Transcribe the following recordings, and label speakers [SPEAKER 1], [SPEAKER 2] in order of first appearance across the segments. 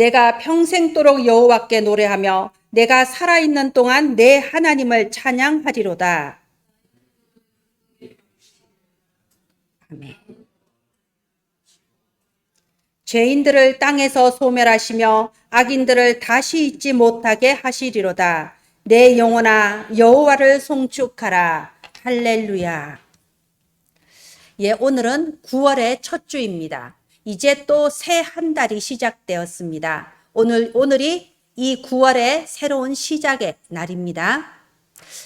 [SPEAKER 1] 내가 평생도록 여호와께 노래하며 내가 살아있는 동안 내 하나님을 찬양하리로다. 아멘. 죄인들을 땅에서 소멸하시며 악인들을 다시 잊지 못하게 하시리로다. 내 영혼아 여호와를 송축하라. 할렐루야. 예, 오늘은 9월의 첫 주입니다. 이제 또 새 한 달이 시작되었습니다. 오늘이 이 9월의 새로운 시작의 날입니다.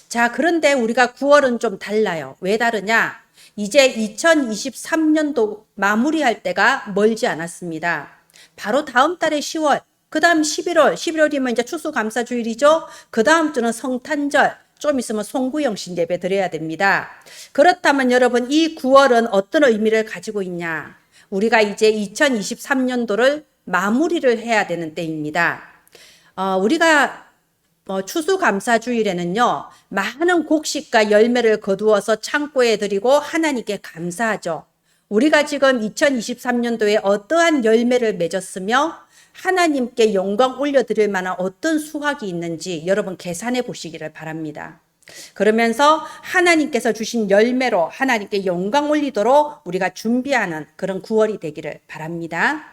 [SPEAKER 1] 자, 그런데 우리가 9월은 좀 달라요. 왜 다르냐? 이제 2023년도 마무리할 때가 멀지 않았습니다. 바로 다음 달에 10월, 그 다음 11월이면 이제 추수감사주일이죠. 그 다음 주는 성탄절, 좀 있으면 송구영신 예배 드려야 됩니다. 그렇다면 여러분, 이 9월은 어떤 의미를 가지고 있냐? 우리가 이제 2023년도를 마무리를 해야 되는 때입니다. 우리가 추수감사주일에는요, 많은 곡식과 열매를 거두어서 창고에 드리고 하나님께 감사하죠. 우리가 지금 2023년도에 어떠한 열매를 맺었으며 하나님께 영광 올려드릴 만한 어떤 수확이 있는지 여러분 계산해 보시기를 바랍니다. 그러면서 하나님께서 주신 열매로 하나님께 영광 올리도록 우리가 준비하는 그런 9월이 되기를 바랍니다.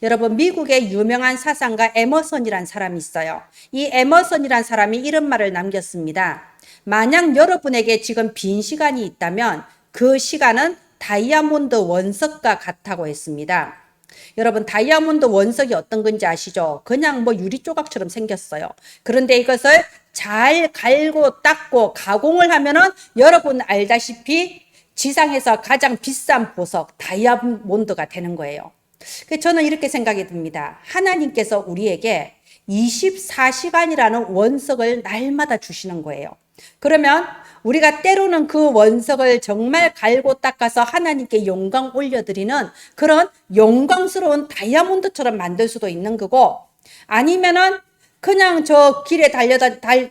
[SPEAKER 1] 여러분, 미국의 유명한 사상가 에머선이란 사람이 있어요. 이 에머선이란 사람이 이런 말을 남겼습니다. 만약 여러분에게 지금 빈 시간이 있다면 그 시간은 다이아몬드 원석과 같다고 했습니다. 여러분, 다이아몬드 원석이 어떤 건지 아시죠? 그냥 뭐 유리 조각처럼 생겼어요. 그런데 이것을 잘 갈고 닦고 가공을 하면은 여러분 알다시피 지상에서 가장 비싼 보석 다이아몬드가 되는 거예요. 저는 이렇게 생각이 듭니다. 하나님께서 우리에게 24시간이라는 원석을 날마다 주시는 거예요. 그러면 우리가 때로는 그 원석을 정말 갈고 닦아서 하나님께 영광 올려드리는 그런 영광스러운 다이아몬드처럼 만들 수도 있는 거고, 아니면은 그냥 저 길에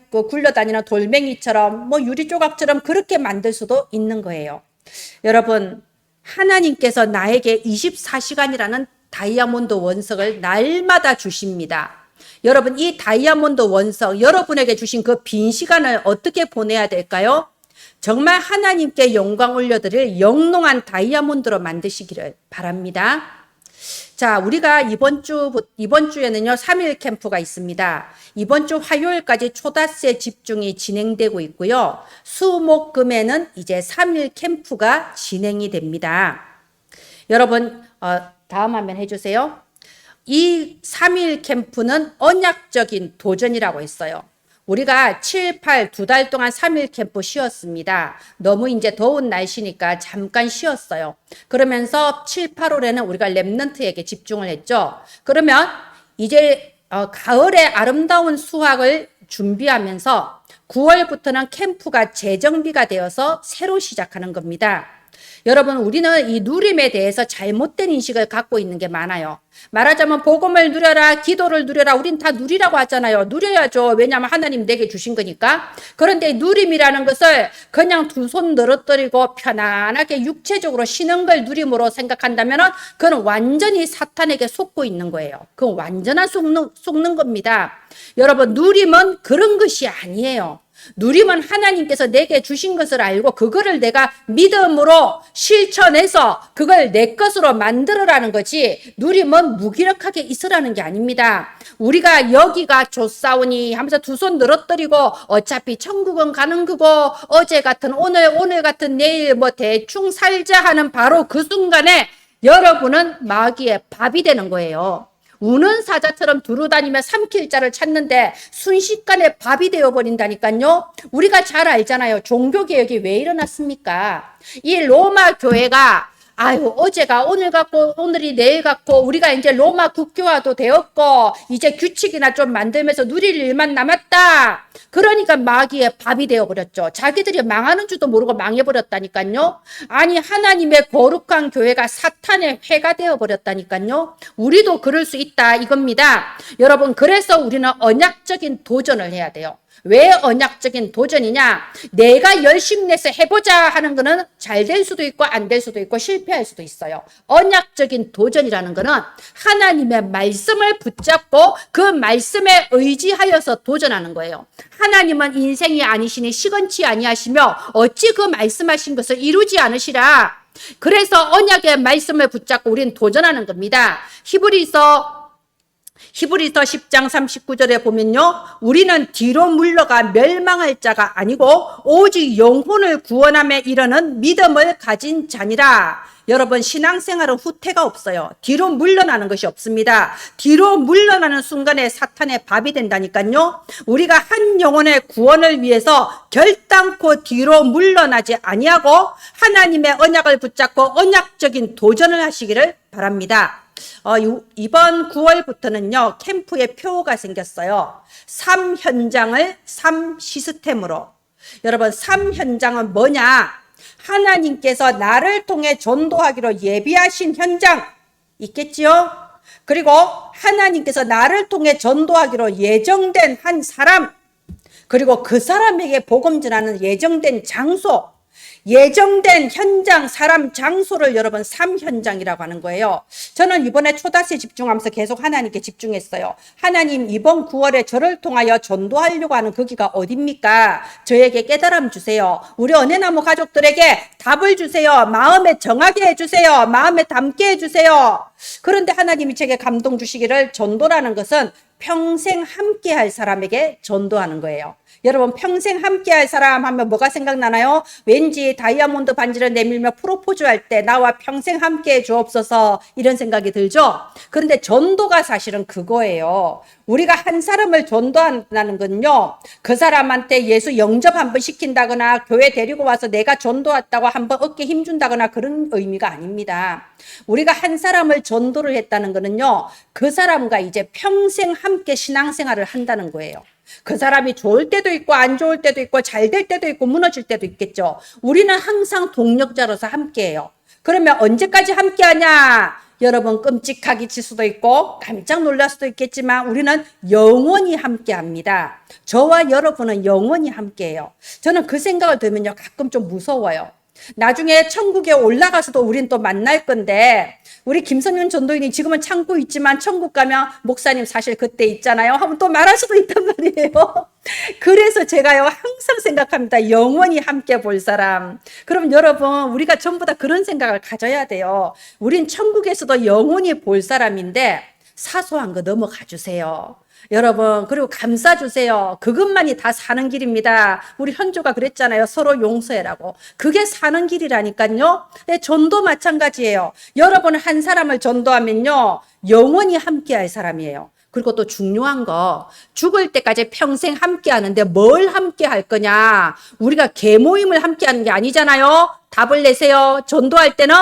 [SPEAKER 1] 굴러다니는 돌멩이처럼 뭐 유리 조각처럼 그렇게 만들 수도 있는 거예요. 여러분, 하나님께서 나에게 24시간이라는 다이아몬드 원석을 날마다 주십니다. 여러분, 이 다이아몬드 원석, 여러분에게 주신 그 빈 시간을 어떻게 보내야 될까요? 정말 하나님께 영광 올려드릴 영롱한 다이아몬드로 만드시기를 바랍니다. 자, 우리가 이번 주에는요, 3일 캠프가 있습니다. 이번 주 화요일까지 초다세 집중이 진행되고 있고요. 수, 목, 금에는 이제 3일 캠프가 진행이 됩니다. 여러분, 다음 화면 해주세요. 이 3일 캠프는 언약적인 도전이라고 했어요. 우리가 7, 8 두 달 동안 3일 캠프 쉬었습니다. 너무 이제 더운 날씨니까 잠깐 쉬었어요. 그러면서 7, 8월에는 우리가 렘넌트에게 집중을 했죠. 그러면 이제 가을의 아름다운 수확을 준비하면서 9월부터는 캠프가 재정비가 되어서 새로 시작하는 겁니다. 여러분, 우리는 이 누림에 대해서 잘못된 인식을 갖고 있는 게 많아요. 말하자면 복음을 누려라, 기도를 누려라, 우린 다 누리라고 하잖아요. 누려야죠. 왜냐하면 하나님 내게 주신 거니까. 그런데 누림이라는 것을 그냥 두 손 늘어뜨리고 편안하게 육체적으로 쉬는 걸 누림으로 생각한다면 그건 완전히 사탄에게 속고 있는 거예요. 그건 완전한 속는 겁니다. 여러분, 누림은 그런 것이 아니에요. 누림은 하나님께서 내게 주신 것을 알고 그거를 내가 믿음으로 실천해서 그걸 내 것으로 만들어라는 거지, 누림은 무기력하게 있으라는 게 아닙니다. 우리가 여기가 좋사오니 하면서 두 손 늘어뜨리고 어차피 천국은 가는 거고 어제 같은 오늘 같은 내일 뭐 대충 살자 하는 바로 그 순간에 여러분은 마귀의 밥이 되는 거예요. 우는 사자처럼 두루다니며 삼킬 자를 찾는데 순식간에 밥이 되어버린다니까요. 우리가 잘 알잖아요. 종교개혁이 왜 일어났습니까? 이 로마 교회가 어제가 오늘 같고 오늘이 내일 같고 우리가 이제 로마 국교화도 되었고 이제 규칙이나 좀 만들면서 누릴 일만 남았다. 그러니까 마귀의 밥이 되어버렸죠. 자기들이 망하는 줄도 모르고 망해버렸다니까요. 아니, 하나님의 거룩한 교회가 사탄의 회가 되어버렸다니까요. 우리도 그럴 수 있다 이겁니다. 여러분, 그래서 우리는 언약적인 도전을 해야 돼요. 왜 언약적인 도전이냐? 내가 열심히 내서 해보자 하는 거는 잘 될 수도 있고 안 될 수도 있고 실패할 수도 있어요. 언약적인 도전이라는 거는 하나님의 말씀을 붙잡고 그 말씀에 의지하여서 도전하는 거예요. 하나님은 인생이 아니시니 시건치 아니하시며 어찌 그 말씀하신 것을 이루지 않으시라. 그래서 언약의 말씀을 붙잡고 우리는 도전하는 겁니다. 히브리서 10장 39절에 보면요. 우리는 뒤로 물러가 멸망할 자가 아니고 오직 영혼을 구원함에 이르는 믿음을 가진 자니라. 여러분 신앙생활은 후퇴가 없어요. 뒤로 물러나는 것이 없습니다. 뒤로 물러나는 순간에 사탄의 밥이 된다니까요. 우리가 한 영혼의 구원을 위해서 결단코 뒤로 물러나지 아니하고 하나님의 언약을 붙잡고 언약적인 도전을 하시기를 바랍니다. 이번 9월부터는요, 캠프에 표가 생겼어요. 3현장을 3시스템으로. 여러분, 3현장은 뭐냐? 하나님께서 나를 통해 전도하기로 예비하신 현장 있겠지요? 그리고 하나님께서 나를 통해 전도하기로 예정된 한 사람, 그리고 그 사람에게 복음 전하는 예정된 장소, 예정된 현장, 사람, 장소를 여러분 3현장이라고 하는 거예요. 저는 이번에 초다스에 집중하면서 계속 하나님께 집중했어요. 하나님 이번 9월에 저를 통하여 전도하려고 하는 거기가 어딥니까? 저에게 깨달음 주세요. 우리 은혜나무 가족들에게 답을 주세요. 마음에 정하게 해주세요. 마음에 담게 해주세요. 그런데 하나님이 제게 감동 주시기를 전도라는 것은 평생 함께 할 사람에게 전도하는 거예요. 여러분 평생 함께 할 사람 하면 뭐가 생각나나요? 왠지 다이아몬드 반지를 내밀며 프로포즈 할 때 나와 평생 함께 해 주옵소서 이런 생각이 들죠? 그런데 전도가 사실은 그거예요. 우리가 한 사람을 전도한다는 건요, 그 사람한테 예수 영접 한번 시킨다거나 교회 데리고 와서 내가 전도했다고 한번 어깨 힘준다거나 그런 의미가 아닙니다. 우리가 한 사람을 전도를 했다는 거는요, 그 사람과 이제 평생 함께 신앙생활을 한다는 거예요. 그 사람이 좋을 때도 있고 안 좋을 때도 있고 잘 될 때도 있고 무너질 때도 있겠죠. 우리는 항상 동력자로서 함께해요. 그러면 언제까지 함께하냐? 여러분 끔찍하게 칠 수도 있고 깜짝 놀랄 수도 있겠지만 우리는 영원히 함께합니다. 저와 여러분은 영원히 함께해요. 저는 그 생각을 들면요 가끔 좀 무서워요. 나중에 천국에 올라가서도 우린 또 만날 건데 우리 김선윤 전도인이 지금은 참고 있지만 천국 가면 목사님 사실 그때 있잖아요 하면 또 말할 수도 있단 말이에요. 그래서 제가요 항상 생각합니다. 영원히 함께 볼 사람. 그럼 여러분 우리가 전부 다 그런 생각을 가져야 돼요. 우린 천국에서도 영원히 볼 사람인데 사소한 거 넘어가 주세요. 여러분 그리고 감싸 주세요. 그것만이 다 사는 길입니다. 우리 현조가 그랬잖아요. 서로 용서해라고. 그게 사는 길이라니까요. 네, 전도 마찬가지예요. 여러분 한 사람을 전도하면요 영원히 함께할 사람이에요. 그리고 또 중요한 거 죽을 때까지 평생 함께 하는데 뭘 함께 할 거냐. 우리가 계모임을 함께 하는 게 아니잖아요. 답을 내세요. 전도할 때는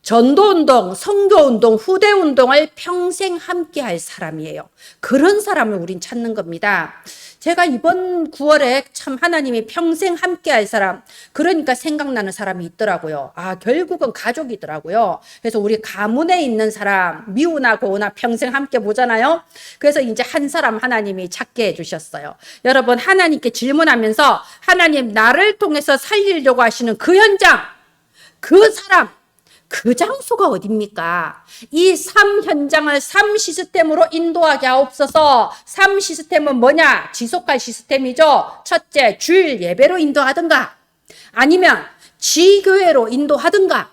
[SPEAKER 1] 전도운동, 선교운동, 후대운동을 평생 함께 할 사람이에요. 그런 사람을 우린 찾는 겁니다. 제가 이번 9월에 참 하나님이 평생 함께 할 사람, 그러니까 생각나는 사람이 있더라고요. 결국은 가족이더라고요. 그래서 우리 가문에 있는 사람, 미우나 고우나 평생 함께 보잖아요. 그래서 이제 한 사람 하나님이 찾게 해주셨어요. 여러분, 하나님께 질문하면서 하나님 나를 통해서 살리려고 하시는 그 현장, 그 사람, 그 장소가 어딥니까? 이 3현장을 3시스템으로 인도하게 하옵소서. 3시스템은 뭐냐? 지속할 시스템이죠. 첫째, 주일 예배로 인도하든가, 아니면 지교회로 인도하든가,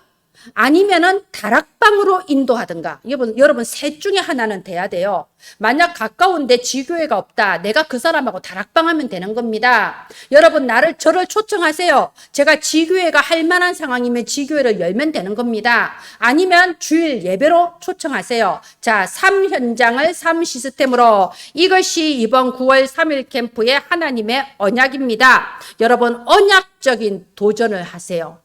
[SPEAKER 1] 아니면은 다락방으로 인도하든가. 여러분 셋 중에 하나는 돼야 돼요. 만약 가까운데 지교회가 없다. 내가 그 사람하고 다락방 하면 되는 겁니다. 여러분 저를 초청하세요. 제가 지교회가 할 만한 상황이면 지교회를 열면 되는 겁니다. 아니면 주일 예배로 초청하세요. 자, 3현장을 3시스템으로. 이것이 이번 9월 3일 캠프의 하나님의 언약입니다. 여러분 언약적인 도전을 하세요.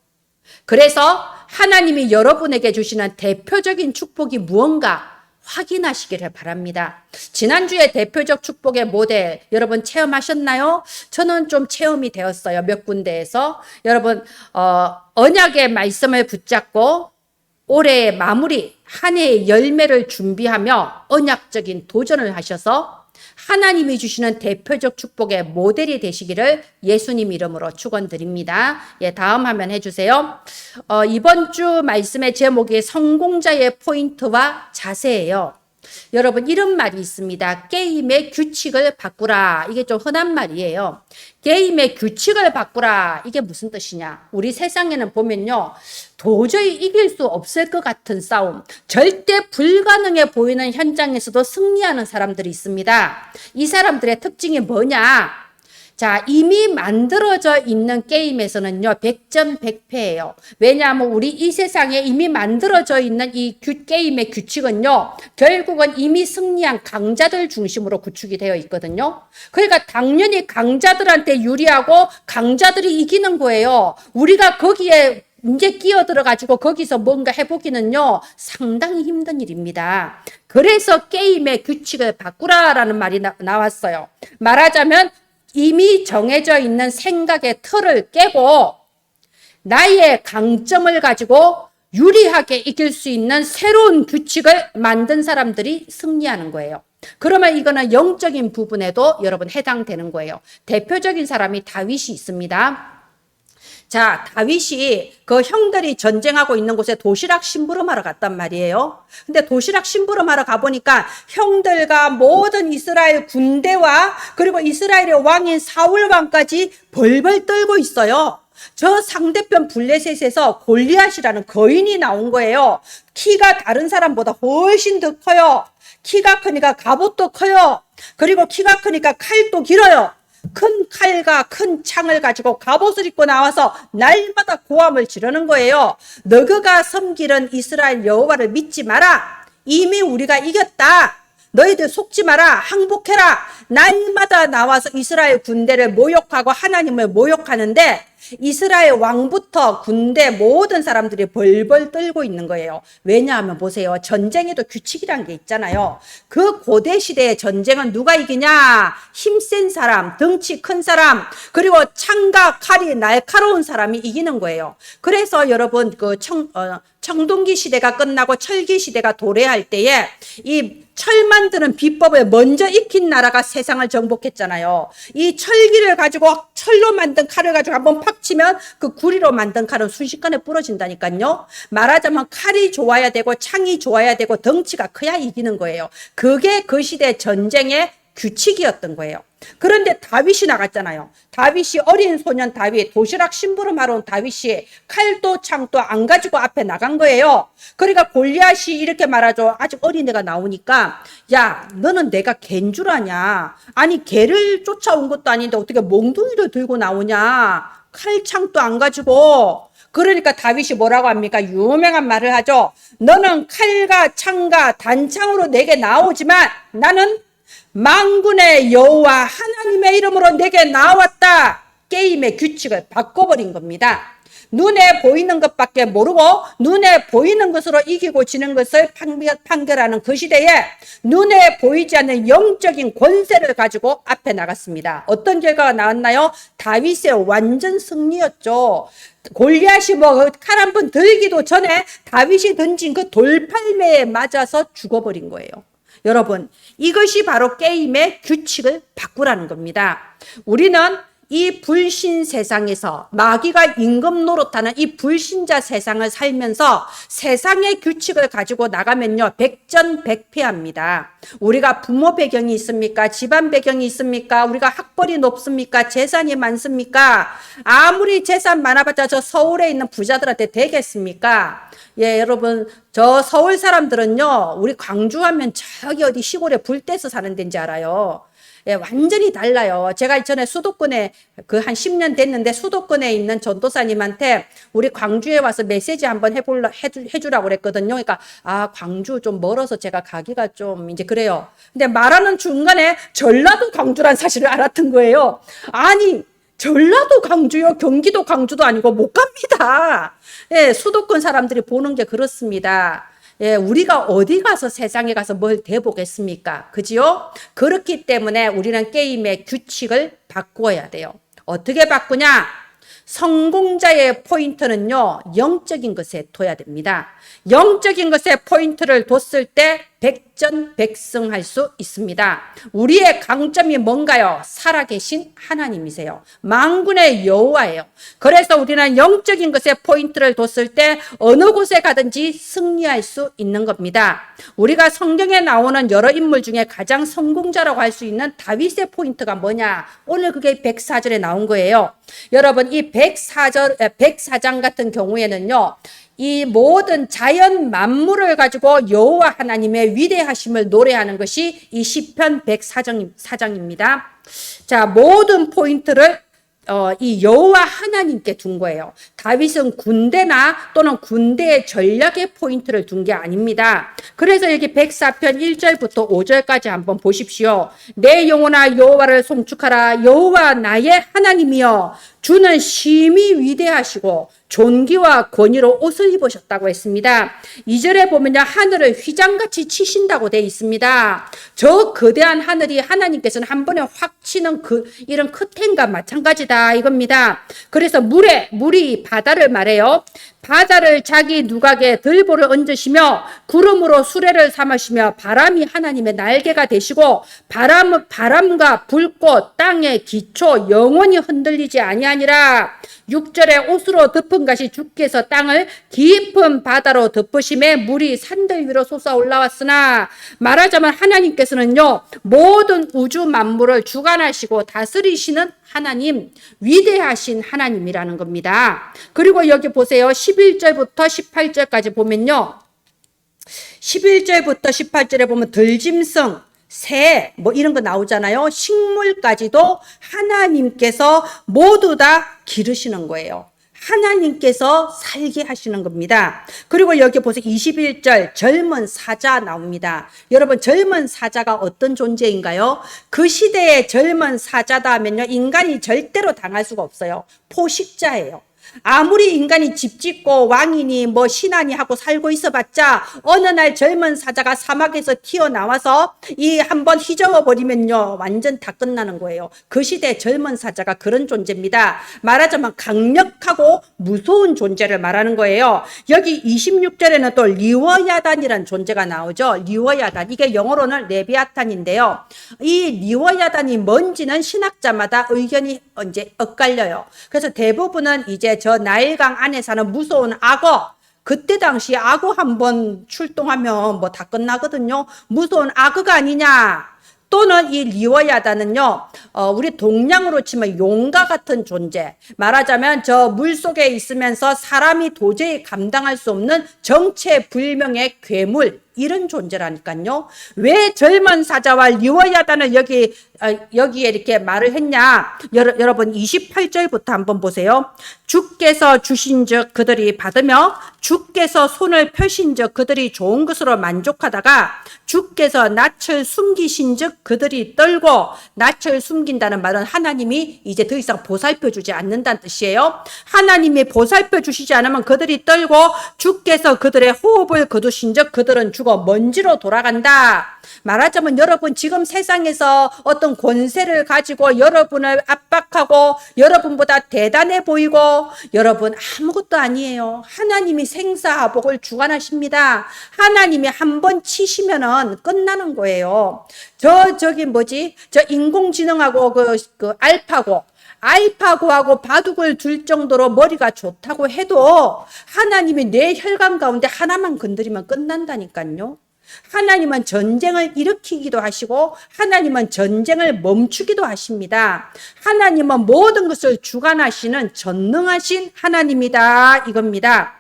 [SPEAKER 1] 그래서 하나님이 여러분에게 주시는 대표적인 축복이 무언가 확인하시기를 바랍니다. 지난주에 대표적 축복의 모델 여러분 체험하셨나요? 저는 좀 체험이 되었어요. 몇 군데에서. 여러분 언약의 말씀을 붙잡고 올해의 마무리 한 해의 열매를 준비하며 언약적인 도전을 하셔서 하나님이 주시는 대표적 축복의 모델이 되시기를 예수님 이름으로 축원드립니다. 예, 다음 화면 해주세요. 이번 주 말씀의 제목이 성공자의 포인트와 자세예요. 여러분, 이런 말이 있습니다. 게임의 규칙을 바꾸라. 이게 좀 흔한 말이에요. 게임의 규칙을 바꾸라. 이게 무슨 뜻이냐? 우리 세상에는 보면요, 도저히 이길 수 없을 것 같은 싸움, 절대 불가능해 보이는 현장에서도 승리하는 사람들이 있습니다. 이 사람들의 특징이 뭐냐? 자, 이미 만들어져 있는 게임에서는요, 100점 100패예요. 왜냐하면 우리 이 세상에 이미 만들어져 있는 이 게임의 규칙은요, 결국은 이미 승리한 강자들 중심으로 구축이 되어 있거든요. 그러니까 당연히 강자들한테 유리하고 강자들이 이기는 거예요. 우리가 거기에 이제 끼어들어가지고 거기서 뭔가 해보기는요, 상당히 힘든 일입니다. 그래서 게임의 규칙을 바꾸라라는 말이 나왔어요. 말하자면 이미 정해져 있는 생각의 틀을 깨고 나의 강점을 가지고 유리하게 이길 수 있는 새로운 규칙을 만든 사람들이 승리하는 거예요. 그러면 이거는 영적인 부분에도 여러분 해당되는 거예요. 대표적인 사람이 다윗이 있습니다. 자, 다윗이 그 형들이 전쟁하고 있는 곳에 도시락 심부름하러 갔단 말이에요. 근데 도시락 심부름하러 가보니까 형들과 모든 이스라엘 군대와 그리고 이스라엘의 왕인 사울 왕까지 벌벌 떨고 있어요. 저 상대편 블레셋에서 골리앗이라는 거인이 나온 거예요. 키가 다른 사람보다 훨씬 더 커요. 키가 크니까 갑옷도 커요. 그리고 키가 크니까 칼도 길어요. 큰 칼과 큰 창을 가지고 갑옷을 입고 나와서 날마다 고함을 지르는 거예요. 너희가 섬기는 이스라엘 여호와를 믿지 마라. 이미 우리가 이겼다. 너희들 속지 마라. 항복해라. 날마다 나와서 이스라엘 군대를 모욕하고 하나님을 모욕하는데 이스라엘 왕부터 군대 모든 사람들이 벌벌 떨고 있는 거예요. 왜냐하면 보세요. 전쟁에도 규칙이란 게 있잖아요. 그 고대 시대의 전쟁은 누가 이기냐? 힘센 사람, 덩치 큰 사람, 그리고 창과 칼이 날카로운 사람이 이기는 거예요. 그래서 여러분 청동기 시대가 끝나고 철기 시대가 도래할 때에 이 철 만드는 비법을 먼저 익힌 나라가 세상을 정복했잖아요. 이 철기를 가지고 철로 만든 칼을 가지고 한번 팍 치면 그 구리로 만든 칼은 순식간에 부러진다니까요. 말하자면 칼이 좋아야 되고 창이 좋아야 되고 덩치가 커야 이기는 거예요. 그게 그 시대 전쟁의 규칙이었던 거예요. 그런데 다윗이 나갔잖아요. 다윗이 어린 소년 다윗, 도시락 심부름하러 온 다윗이 칼도 창도 안 가지고 앞에 나간 거예요. 그러니까 골리앗이 이렇게 말하죠. 아직 어린애가 나오니까 야, 너는 내가 갠 줄 아냐? 아니 개를 쫓아온 것도 아닌데 어떻게 몽둥이를 들고 나오냐? 칼 창도 안 가지고. 그러니까 다윗이 뭐라고 합니까? 유명한 말을 하죠. 너는 칼과 창과 단창으로 내게 나오지만 나는 만군의 여호와 하나님의 이름으로 내게 나왔다. 게임의 규칙을 바꿔버린 겁니다. 눈에 보이는 것밖에 모르고 눈에 보이는 것으로 이기고 지는 것을 판결하는 그 시대에 눈에 보이지 않는 영적인 권세를 가지고 앞에 나갔습니다. 어떤 결과가 나왔나요? 다윗의 완전 승리였죠. 골리앗이 칼 한 번 들기도 전에 다윗이 던진 그 돌팔매에 맞아서 죽어버린 거예요. 여러분, 이것이 바로 게임의 규칙을 바꾸라는 겁니다. 우리는 이 불신 세상에서 마귀가 임금 노릇하는 이 불신자 세상을 살면서 세상의 규칙을 가지고 나가면요, 백전백패합니다. 우리가 부모 배경이 있습니까? 집안 배경이 있습니까? 우리가 학벌이 높습니까? 재산이 많습니까? 아무리 재산 많아봤자 저 서울에 있는 부자들한테 되겠습니까? 예, 여러분, 저 서울 사람들은요, 우리 광주하면 저기 어디 시골에 불 떼서 사는 데인지 알아요. 예, 완전히 달라요. 제가 전에 수도권에 한 10년 됐는데 수도권에 있는 전도사님한테 우리 광주에 와서 메시지 한번 해주라고 그랬거든요. 그러니까, 광주 좀 멀어서 제가 가기가 좀 이제 그래요. 근데 말하는 중간에 전라도 광주란 사실을 알았던 거예요. 아니, 전라도 광주요? 경기도 광주도 아니고 못 갑니다. 예, 수도권 사람들이 보는 게 그렇습니다. 예, 우리가 어디 가서 세상에 가서 뭘 대보겠습니까? 그지요? 그렇기 때문에 우리는 게임의 규칙을 바꾸어야 돼요. 어떻게 바꾸냐? 성공자의 포인트는요, 영적인 것에 둬야 됩니다. 영적인 것에 포인트를 뒀을 때 백전백승할 수 있습니다. 우리의 강점이 뭔가요? 살아계신 하나님이세요. 만군의 여호와예요. 그래서 우리는 영적인 것에 포인트를 뒀을 때 어느 곳에 가든지 승리할 수 있는 겁니다. 우리가 성경에 나오는 여러 인물 중에 가장 성공자라고 할 수 있는 다윗의 포인트가 뭐냐? 오늘 그게 104절에 나온 거예요. 여러분, 이 104장 같은 경우에는요, 이 모든 자연 만물을 가지고 여호와 하나님의 위대하심을 노래하는 것이 이 시편 104장입니다. 자, 모든 포인트를 이 여호와 하나님께 둔 거예요. 다윗은 군대나 또는 군대의 전략의 포인트를 둔 게 아닙니다. 그래서 여기 104편 1절부터 5절까지 한번 보십시오. 내 영혼아 여호와를 송축하라. 여호와 나의 하나님이여 주는 심히 위대하시고 존귀와 권위로 옷을 입으셨다고 했습니다. 2절에 보면요, 하늘을 휘장같이 치신다고 되어 있습니다. 저 거대한 하늘이 하나님께서는 한 번에 확 치는 이런 커튼과 마찬가지다 이겁니다. 그래서 물이 바다를 말해요. 바다를 자기 누각에 들보를 얹으시며 구름으로 수레를 삼으시며 바람이 하나님의 날개가 되시고 바람과 불꽃 땅의 기초 영원히 흔들리지 아니하니라. 6절에 옷으로 덮은 것이 주께서 땅을 깊은 바다로 덮으심에 물이 산들 위로 솟아 올라왔으나, 말하자면 하나님께서는요 모든 우주 만물을 주관하시고 다스리시는 하나님, 위대하신 하나님이라는 겁니다. 그리고 여기 보세요. 11절부터 18절까지 보면요, 11절부터 18절에 보면 들짐승, 새, 뭐 이런 거 나오잖아요. 식물까지도 하나님께서 모두 다 기르시는 거예요. 하나님께서 살게 하시는 겁니다. 그리고 여기 보세요. 21절 젊은 사자 나옵니다. 여러분, 젊은 사자가 어떤 존재인가요? 그 시대의 젊은 사자다 하면요, 인간이 절대로 당할 수가 없어요. 포식자예요. 아무리 인간이 집 짓고 왕이니 뭐 신하니 하고 살고 있어봤자 어느 날 젊은 사자가 사막에서 튀어나와서 이 한번 휘저어버리면요 완전 다 끝나는 거예요. 그 시대 젊은 사자가 그런 존재입니다. 말하자면 강력하고 무서운 존재를 말하는 거예요. 여기 26절에는 또 리워야단이라는 존재가 나오죠. 리워야단, 이게 영어로는 레비아탄인데요. 이 리워야단이 뭔지는 신학자마다 의견이 이제 엇갈려요. 그래서 대부분은 이제 저 나일강 안에 사는 무서운 악어, 그때 당시 악어 한번 출동하면 뭐 다 끝나거든요. 무서운 악어가 아니냐. 또는 이 리워야단은요, 우리 동양으로 치면 용과 같은 존재. 말하자면 저 물속에 있으면서 사람이 도저히 감당할 수 없는 정체불명의 괴물, 이런 존재라니까요. 왜 젊은 사자와 리워야단을 여기에 이렇게 말을 했냐? 여러분 28절부터 한번 보세요. 주께서 주신즉 그들이 받으며 주께서 손을 펴신즉 그들이 좋은 것으로 만족하다가 주께서 낯을 숨기신즉 그들이 떨고, 낯을 숨긴다는 말은 하나님이 이제 더 이상 보살펴 주지 않는다는 뜻이에요. 하나님이 보살펴 주시지 않으면 그들이 떨고 주께서 그들의 호흡을 거두신즉 그들은 죽어 먼지로 돌아간다. 말하자면 여러분 지금 세상에서 어떤 권세를 가지고 여러분을 압박하고 여러분보다 대단해 보이고 여러분 아무것도 아니에요. 하나님이 생사복을 주관하십니다. 하나님이 한번 치시면은 끝나는 거예요. 저 인공지능하고 그 알파고하고 바둑을 둘 정도로 머리가 좋다고 해도 하나님이 내 혈관 가운데 하나만 건드리면 끝난다니까요. 하나님은 전쟁을 일으키기도 하시고 하나님은 전쟁을 멈추기도 하십니다. 하나님은 모든 것을 주관하시는 전능하신 하나님이다 이겁니다.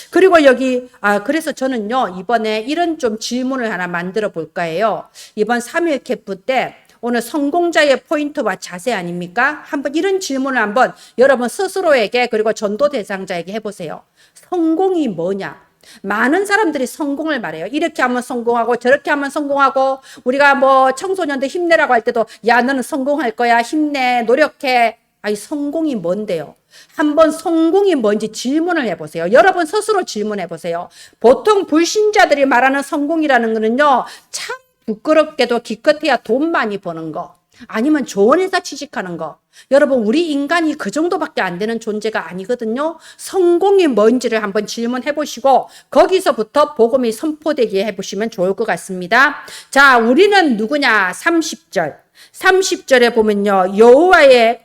[SPEAKER 1] 그리고 여기 그래서 저는요 이번에 이런 좀 질문을 하나 만들어 볼까 해요. 이번 3일 캠프 때 오늘 성공자의 포인트와 자세 아닙니까? 한번 이런 질문을 한번 여러분 스스로에게 그리고 전도 대상자에게 해보세요. 성공이 뭐냐? 많은 사람들이 성공을 말해요. 이렇게 하면 성공하고 저렇게 하면 성공하고, 우리가 뭐 청소년들 힘내라고 할 때도 야 너는 성공할 거야, 힘내, 노력해. 아니 성공이 뭔데요? 한번 성공이 뭔지 질문을 해보세요. 여러분 스스로 질문해보세요. 보통 불신자들이 말하는 성공이라는 거는요 참 부끄럽게도 기껏해야 돈 많이 버는 거, 아니면 좋은 회사 취직하는 거. 여러분, 우리 인간이 그 정도밖에 안 되는 존재가 아니거든요. 성공이 뭔지를 한번 질문해 보시고 거기서부터 복음이 선포되게 해 보시면 좋을 것 같습니다. 자, 우리는 누구냐? 30절. 30절에 보면요. 여호와의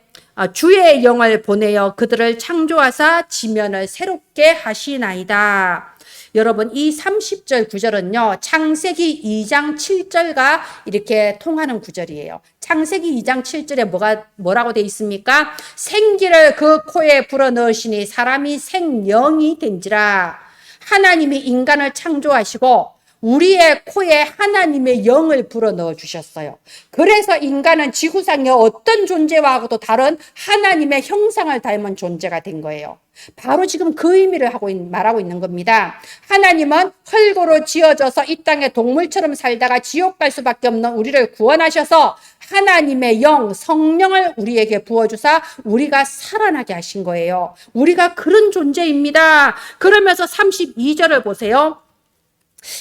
[SPEAKER 1] 주의 영을 보내어 그들을 창조하사 지면을 새롭게 하시나이다. 여러분, 이 30절 구절은요, 창세기 2장 7절과 이렇게 통하는 구절이에요. 창세기 2장 7절에 뭐라고 되어 있습니까? 생기를 그 코에 불어넣으시니 사람이 생령이 된지라. 하나님이 인간을 창조하시고 우리의 코에 하나님의 영을 불어넣어 주셨어요. 그래서 인간은 지구상의 어떤 존재와도 다른 하나님의 형상을 닮은 존재가 된 거예요. 바로 지금 그 의미를 말하고 있는 겁니다. 하나님은 흙으로 지어져서 이 땅에 동물처럼 살다가 지옥 갈 수밖에 없는 우리를 구원하셔서 하나님의 영, 성령을 우리에게 부어주사 우리가 살아나게 하신 거예요. 우리가 그런 존재입니다. 그러면서 32절을 보세요.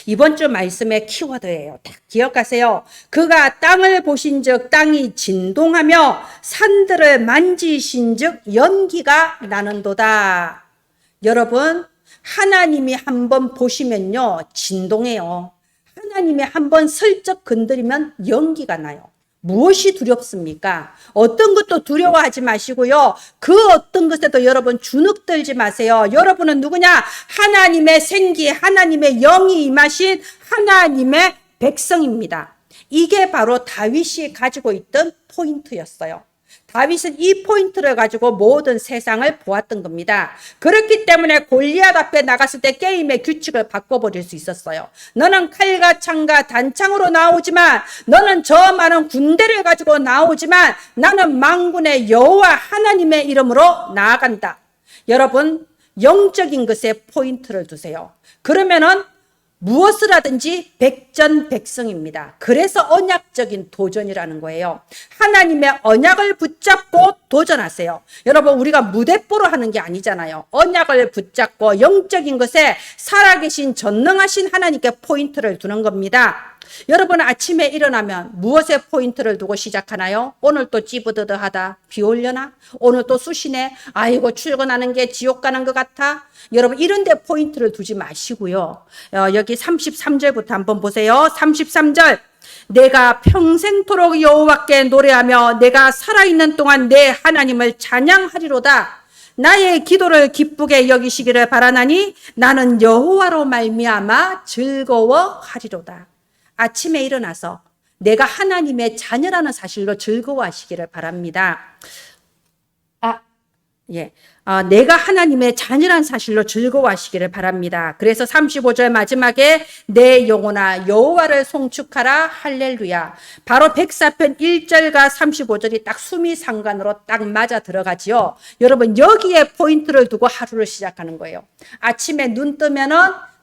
[SPEAKER 1] 이번 주 말씀의 키워드예요. 딱 기억하세요. 그가 땅을 보신즉 땅이 진동하며 산들을 만지신즉 연기가 나는도다. 여러분, 하나님이 한번 보시면요, 진동해요. 하나님이 한번 슬쩍 건드리면 연기가 나요. 무엇이 두렵습니까? 어떤 것도 두려워하지 마시고요. 그 어떤 것에도 여러분 주눅들지 마세요. 여러분은 누구냐? 하나님의 생기, 하나님의 영이 임하신 하나님의 백성입니다. 이게 바로 다윗이 가지고 있던 포인트였어요. 다윗은 이 포인트를 가지고 모든 세상을 보았던 겁니다. 그렇기 때문에 골리앗 앞에 나갔을 때 게임의 규칙을 바꿔버릴 수 있었어요. 너는 칼과 창과 단창으로 나오지만, 너는 저 많은 군대를 가지고 나오지만 나는 만군의 여호와 하나님의 이름으로 나아간다. 여러분, 영적인 것에 포인트를 두세요. 그러면은 무엇을 하든지 백전백승입니다. 그래서 언약적인 도전이라는 거예요. 하나님의 언약을 붙잡고 도전하세요. 여러분, 우리가 무대뽀로 하는 게 아니잖아요. 언약을 붙잡고 영적인 것에 살아계신 전능하신 하나님께 포인트를 두는 겁니다. 여러분, 아침에 일어나면 무엇에 포인트를 두고 시작하나요? 오늘 또 찌부드드하다. 비 올려나? 오늘 또 쑤시네. 아이고, 출근하는 게 지옥 가는 것 같아. 여러분, 이런 데 포인트를 두지 마시고요. 여기 33절부터 한번 보세요. 33절. 내가 평생토록 여호와께 노래하며 내가 살아있는 동안 내 하나님을 찬양하리로다. 나의 기도를 기쁘게 여기시기를 바라나니 나는 여호와로 말미암아 즐거워하리로다. 아침에 일어나서 내가 하나님의 자녀라는 사실로 즐거워하시기를 바랍니다. 내가 하나님의 자녀란 사실로 즐거워하시기를 바랍니다. 그래서 35절 마지막에 내 영혼아 여호와를 송축하라 할렐루야. 바로 백사편 1절과 35절이 딱 수미상관으로 딱 맞아 들어가지요. 여러분, 여기에 포인트를 두고 하루를 시작하는 거예요. 아침에 눈 뜨면은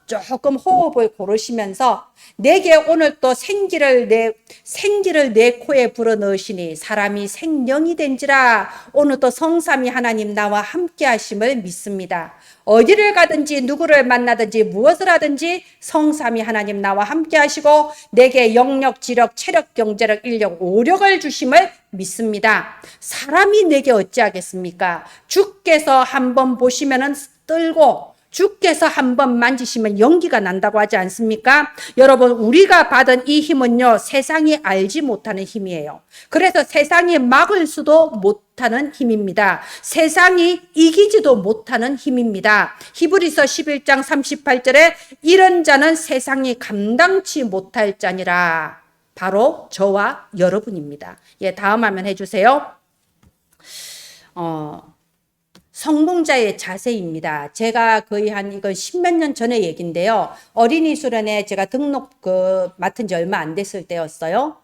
[SPEAKER 1] 조금 호흡을 고르시면서 내게 오늘 또 생기를 내 코에 불어넣으시니 사람이 생명이 된지라. 오늘 또 성삼위 하나님 나와 함께 하심을 믿습니다. 어디를 가든지 누구를 만나든지 무엇을 하든지 성삼위 하나님 나와 함께 하시고 내게 영력, 지력, 체력, 경제력, 인력, 오력을 주심을 믿습니다. 사람이 내게 어찌하겠습니까? 주께서 한번 보시면은 떨고 주께서 한번 만지시면 연기가 난다고 하지 않습니까? 여러분, 우리가 받은 이 힘은요, 세상이 알지 못하는 힘이에요. 그래서 세상이 막을 수도 못하는 힘입니다. 세상이 이기지도 못하는 힘입니다. 히브리서 11장 38절에 이런 자는 세상이 감당치 못할 자니라. 바로 저와 여러분입니다. 다음 화면 해주세요. 성공자의 자세입니다. 제가 거의 이건 10몇 년 전의 얘기인데요. 어린이 수련회 제가 등록 맡은 지 얼마 안 됐을 때였어요.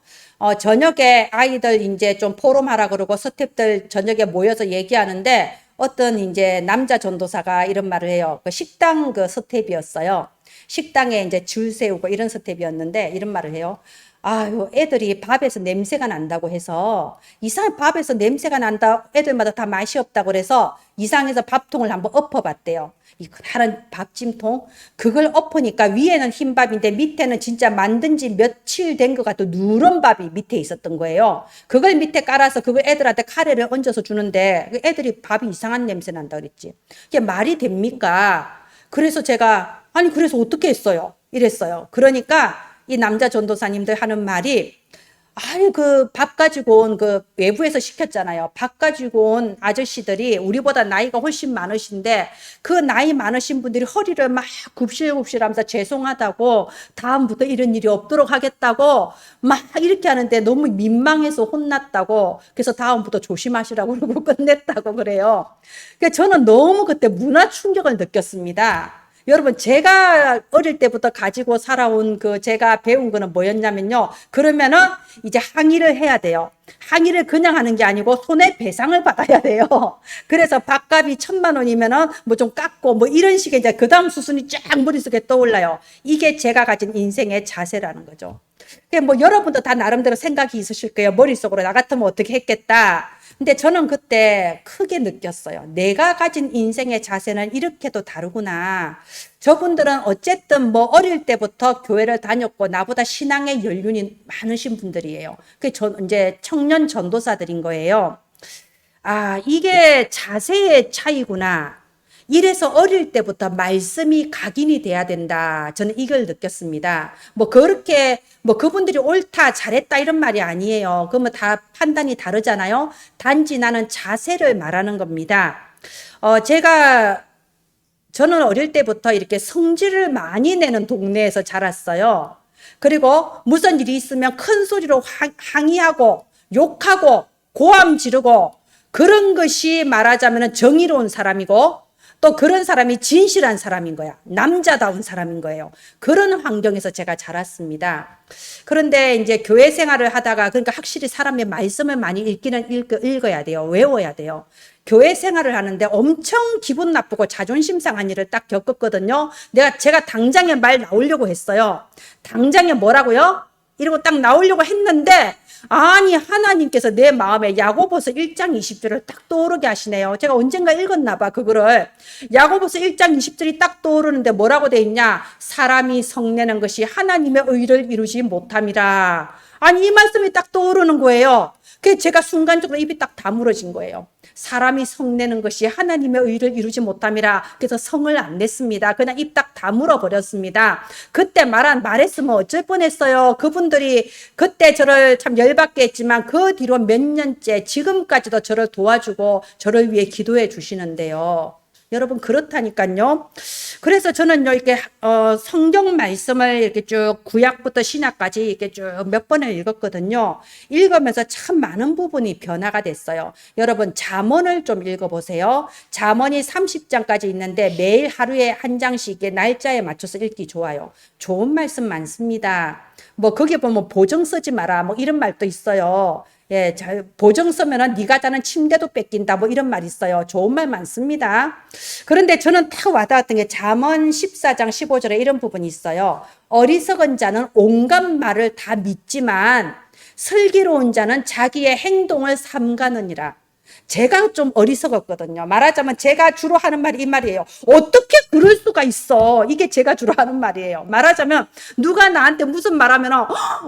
[SPEAKER 1] 저녁에 아이들 이제 좀 포럼하라 그러고 스태프들 저녁에 모여서 얘기하는데 어떤 이제 남자 전도사가 이런 말을 해요. 그 식당 스텝이었어요. 식당에 이제 줄 세우고 이런 스텝이었는데 이런 말을 해요. 아유, 애들이 밥에서 냄새가 난다고 해서, 이상 밥에서 냄새가 난다, 애들마다 다 맛이 없다고 그래서, 이상해서 밥통을 한번 엎어봤대요. 이 커다란 밥찜통. 그걸 엎으니까 위에는 흰 밥인데 밑에는 진짜 만든 지 며칠 된 것 같은 누런 밥이 밑에 있었던 거예요. 그걸 밑에 깔아서 그걸 애들한테 카레를 얹어서 주는데, 그 애들이 밥이 이상한 냄새 난다 그랬지. 이게 말이 됩니까? 그래서 제가, 아니, 그래서 어떻게 했어요? 이랬어요. 그러니까 이 남자 전도사님들 하는 말이, 아니, 그 밥 가지고 온 그 외부에서 시켰잖아요. 밥 가지고 온 아저씨들이 우리보다 나이가 훨씬 많으신데 그 나이 많으신 분들이 허리를 막 굽실굽실 하면서 죄송하다고 다음부터 이런 일이 없도록 하겠다고 막 이렇게 하는데 너무 민망해서 혼났다고 그래서 다음부터 조심하시라고 그러고 끝냈다고 그래요. 그러니까 저는 너무 그때 문화 충격을 느꼈습니다. 여러분, 제가 어릴 때부터 가지고 살아온 그 제가 배운 거는 뭐였냐면요. 그러면은 이제 항의를 해야 돼요. 항의를 그냥 하는 게 아니고 손해배상을 받아야 돼요. 그래서 밥값이 1,000만 원이면은 뭐 좀 깎고 뭐 이런 식의 이제 그 다음 수순이 쫙 머릿속에 떠올라요. 이게 제가 가진 인생의 자세라는 거죠. 뭐 여러분도 다 나름대로 생각이 있으실 거예요. 머릿속으로 나 같으면 어떻게 했겠다. 근데 저는 그때 크게 느꼈어요. 내가 가진 인생의 자세는 이렇게도 다르구나. 저분들은 어쨌든 뭐 어릴 때부터 교회를 다녔고 나보다 신앙의 연륜이 많으신 분들이에요. 그게 이제 청년 전도사들인 거예요. 아, 이게 자세의 차이구나. 이래서 어릴 때부터 말씀이 각인이 돼야 된다. 저는 이걸 느꼈습니다. 뭐 그렇게 뭐 그분들이 옳다, 잘했다 이런 말이 아니에요. 그러면 다 판단이 다르잖아요. 단지 나는 자세를 말하는 겁니다. 저는 어릴 때부터 이렇게 성질을 많이 내는 동네에서 자랐어요. 그리고 무슨 일이 있으면 큰 소리로 항의하고 욕하고 고함 지르고 그런 것이 말하자면 정의로운 사람이고 또 그런 사람이 진실한 사람인 거야. 남자다운 사람인 거예요. 그런 환경에서 제가 자랐습니다. 그런데 이제 교회 생활을 하다가 그러니까 확실히 사람의 말씀을 많이 읽어야 돼요. 외워야 돼요. 교회 생활을 하는데 엄청 기분 나쁘고 자존심 상한 일을 딱 겪었거든요. 제가 당장에 말 나오려고 했어요. 당장에 뭐라고요? 이러고 딱 나오려고 했는데 아니 하나님께서 내 마음에 야고보서 1장 20절을 딱 떠오르게 하시네요. 제가 언젠가 읽었나 봐 그거를. 야고보서 1장 20절이 딱 떠오르는데 뭐라고 돼 있냐. 사람이 성내는 것이 하나님의 의를 이루지 못함이라. 아니 이 말씀이 딱 떠오르는 거예요. 그래서 제가 순간적으로 입이 딱 다물어진 거예요. 사람이 성내는 것이 하나님의 의를 이루지 못함이라. 그래서 성을 안 냈습니다. 그냥 입 딱 다물어 버렸습니다. 그때 말했으면 어쩔 뻔했어요. 그분들이 그때 저를 참 열받게 했지만 그 뒤로 몇 년째 지금까지도 저를 도와주고 저를 위해 기도해 주시는데요. 여러분 그렇다니까요. 그래서 저는요 이렇게 성경 말씀을 이렇게 쭉 구약부터 신약까지 이렇게 쭉 몇 번을 읽었거든요. 읽으면서 참 많은 부분이 변화가 됐어요. 여러분 잠언을 좀 읽어보세요. 잠언이 30장까지 있는데 매일 하루에 한 장씩 날짜에 맞춰서 읽기 좋아요. 좋은 말씀 많습니다. 뭐 거기 보면 보증 쓰지 마라 뭐 이런 말도 있어요. 예, 보증 쓰면은 네가 자는 침대도 뺏긴다 뭐 이런 말 있어요. 좋은 말 많습니다. 그런데 저는 딱 와닿았던 게 잠언 14장 15절에 이런 부분이 있어요. 어리석은 자는 온갖 말을 다 믿지만 슬기로운 자는 자기의 행동을 삼가느니라. 제가 좀 어리석었거든요. 말하자면 제가 주로 하는 말이 이 말이에요. 어떻게 그럴 수가 있어? 이게 제가 주로 하는 말이에요. 말하자면 누가 나한테 무슨 말하면